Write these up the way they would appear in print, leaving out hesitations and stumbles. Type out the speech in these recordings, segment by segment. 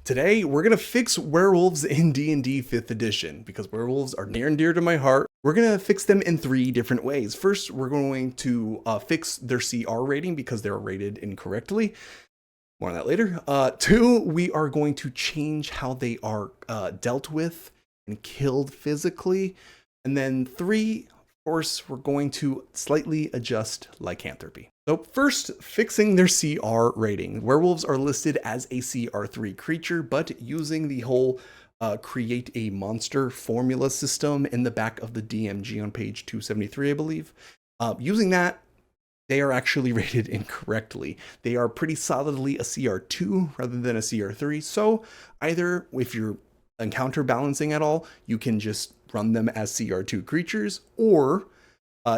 Today, we're going to fix werewolves in D&D 5th edition, because werewolves are near and dear to my heart. We're going to fix them in 3 different ways. First, we're going to fix their CR rating because they're rated incorrectly. More on that later. 2, we are going to change how they are dealt with and killed physically. And then 3, of course, we're going to slightly adjust lycanthropy. So first, fixing their CR rating. Werewolves are listed as a CR3 creature, but using the whole create a monster formula system in the back of the DMG on page 273, I believe. Using that, they are actually rated incorrectly. They are pretty solidly a CR2 rather than a CR3. So either if you're encounter balancing at all, you can just run them as CR2 creatures, or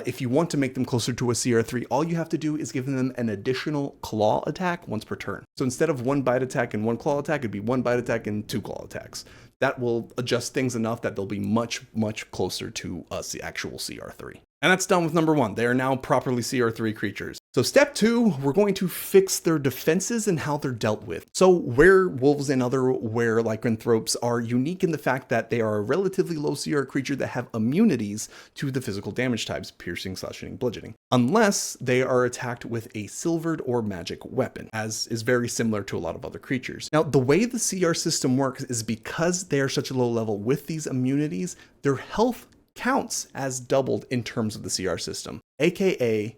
if you want to make them closer to a CR3, all you have to do is give them an additional claw attack once per turn. So instead of 1 bite attack and 1 claw attack, it'd be 1 bite attack and 2 claw attacks. That will adjust things enough that they'll be much, much closer to the actual CR3. And that's done with number 1. They are now properly CR3 creatures. So step 2, we're going to fix their defenses and how they're dealt with. So werewolves and other lycanthropes are unique in the fact that they are a relatively low CR creature that have immunities to the physical damage types, piercing, slashing, bludgeoning, unless they are attacked with a silvered or magic weapon, as is very similar to a lot of other creatures. Now, the way the CR system works is because they are such a low level with these immunities, their health counts as doubled in terms of the CR system, aka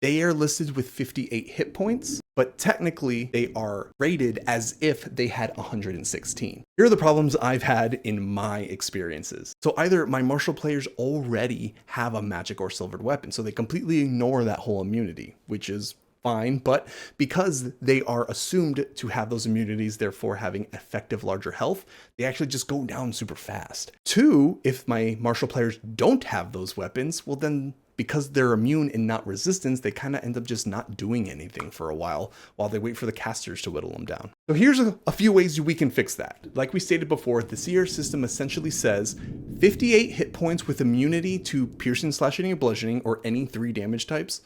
they are listed with 58 hit points, but technically they are rated as if they had 116. Here are the problems I've had in my experiences. So either my martial players already have a magic or silvered weapon, so they completely ignore that whole immunity, which is fine, but because they are assumed to have those immunities, therefore having effective larger health, they actually just go down super fast. 2, if my martial players don't have those weapons, well then, because they're immune and not resistance, they kind of end up just not doing anything for a while they wait for the casters to whittle them down. So here's a few ways we can fix that. Like we stated before, the CR system essentially says 58 hit points with immunity to piercing, slashing, or bludgeoning, or any 3 damage types,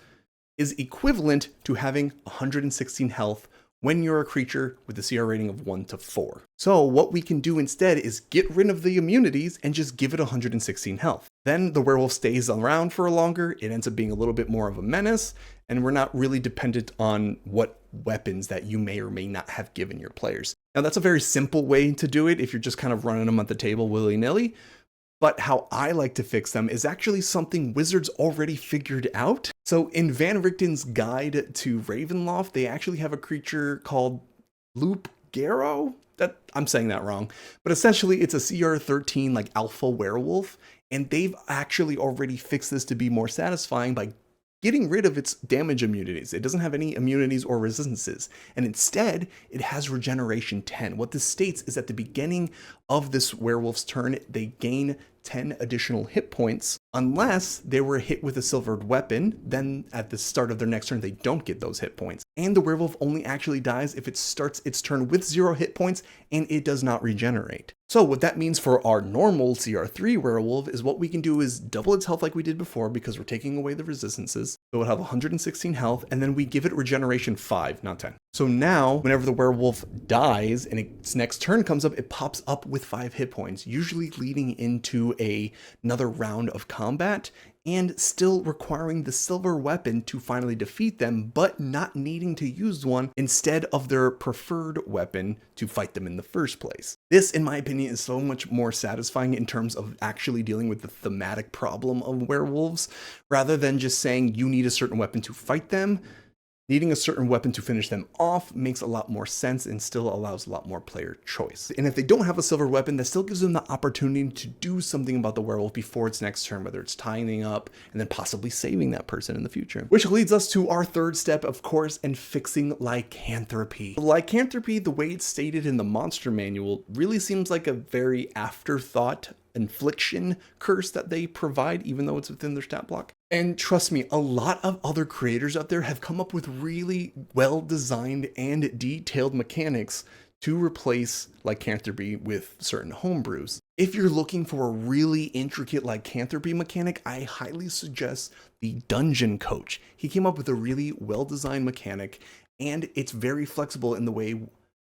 is equivalent to having 116 health when you're a creature with a CR rating of 1 to 4. So what we can do instead is get rid of the immunities and just give it 116 health. Then the werewolf stays around for longer, it ends up being a little bit more of a menace, and we're not really dependent on what weapons that you may or may not have given your players. Now that's a very simple way to do it if you're just kind of running them at the table willy-nilly. But how I like to fix them is actually something Wizards already figured out. So in Van Richten's Guide to Ravenloft, they actually have a creature called Loop Garrow. I'm saying that wrong, but essentially it's a CR13 like alpha werewolf, and they've actually already fixed this to be more satisfying by getting rid of its damage immunities. It doesn't have any immunities or resistances, and instead it has regeneration 10. What this states is at the beginning of this werewolf's turn, they gain 10 additional hit points unless they were hit with a silvered weapon. Then at the start of their next turn, they don't get those hit points. And the werewolf only actually dies if it starts its turn with 0 hit points and it does not regenerate. So what that means for our normal CR3 werewolf is what we can do is double its health like we did before, because we're taking away the resistances. So it'll have 116 health, and then we give it regeneration 5, not 10. So now whenever the werewolf dies and its next turn comes up, it pops up with 5 hit points, usually leading into another round of combat, and still requiring the silver weapon to finally defeat them, but not needing to use one instead of their preferred weapon to fight them in the first place. This, in my opinion, is so much more satisfying in terms of actually dealing with the thematic problem of werewolves, rather than just saying you need a certain weapon to fight them. Needing a certain weapon to finish them off makes a lot more sense and still allows a lot more player choice. And if they don't have a silver weapon, that still gives them the opportunity to do something about the werewolf before its next turn, whether it's tying up and then possibly saving that person in the future. Which leads us to our 3rd step, of course, and fixing lycanthropy. Lycanthropy, the way it's stated in the monster manual, really seems like a very afterthought infliction curse that they provide, even though it's within their stat block. And trust me, a lot of other creators out there have come up with really well-designed and detailed mechanics to replace lycanthropy with certain homebrews. If you're looking for a really intricate lycanthropy mechanic, I highly suggest the Dungeon Coach. He came up with a really well-designed mechanic, and it's very flexible in the way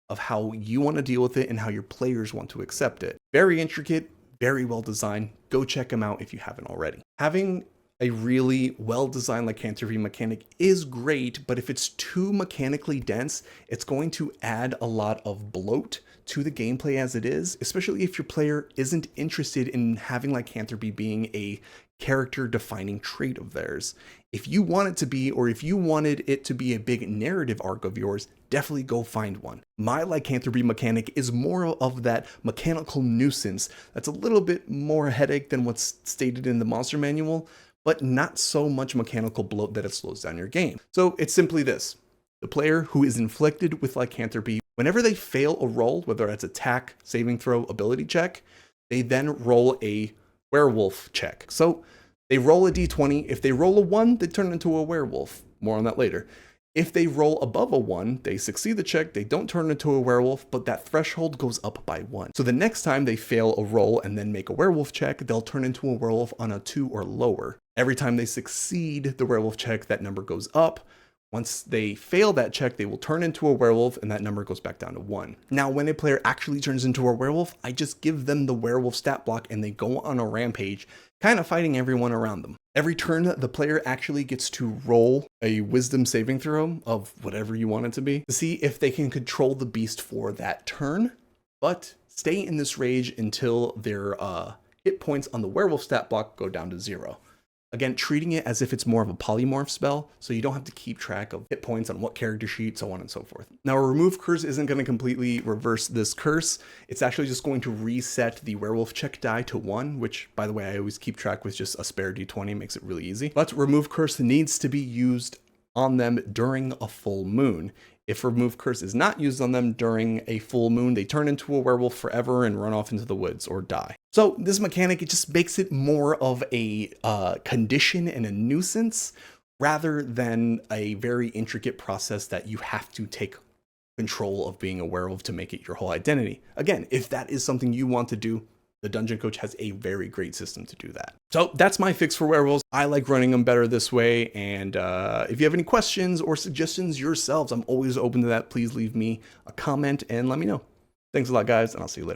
of how you want to deal with it and how your players want to accept it. Very intricate, very well designed. Go check them out if you haven't already. Having a really well-designed lycanthropy mechanic is great, but if it's too mechanically dense, it's going to add a lot of bloat to the gameplay as it is, especially if your player isn't interested in having lycanthropy being a character-defining trait of theirs. If you want it to be, or if you wanted it to be a big narrative arc of yours, definitely go find one. My lycanthropy mechanic is more of that mechanical nuisance that's a little bit more headache than what's stated in the monster manual, but not so much mechanical bloat that it slows down your game. So it's simply this. The player who is inflicted with lycanthropy, whenever they fail a roll, whether that's attack, saving throw, ability check, they then roll a werewolf check. So they roll a d20. If they roll a 1, they turn into a werewolf. More on that later. If they roll above a 1, they succeed the check, they don't turn into a werewolf, but that threshold goes up by 1. So the next time they fail a roll and then make a werewolf check, they'll turn into a werewolf on a 2 or lower. Every time they succeed the werewolf check, that number goes up. Once they fail that check, they will turn into a werewolf and that number goes back down to 1. Now, when a player actually turns into a werewolf, I just give them the werewolf stat block and they go on a rampage, kind of fighting everyone around them. Every turn, the player actually gets to roll a wisdom saving throw of whatever you want it to be to see if they can control the beast for that turn, but stay in this rage until their hit points on the werewolf stat block go down to 0. Again, treating it as if it's more of a polymorph spell, so you don't have to keep track of hit points on what character sheet, so on and so forth. Now, a remove curse isn't going to completely reverse this curse. It's actually just going to reset the werewolf check die to 1, which, by the way, I always keep track with just a spare d20, makes it really easy. But remove curse needs to be used on them during a full moon. If remove curse is not used on them during a full moon, they turn into a werewolf forever and run off into the woods or die. So this mechanic, it just makes it more of a condition and a nuisance rather than a very intricate process that you have to take control of being a werewolf to make it your whole identity. Again, if that is something you want to do, the Dungeon Coach has a very great system to do that. So that's my fix for werewolves. I like running them better this way. And if you have any questions or suggestions yourselves, I'm always open to that. Please leave me a comment and let me know. Thanks a lot, guys, and I'll see you later.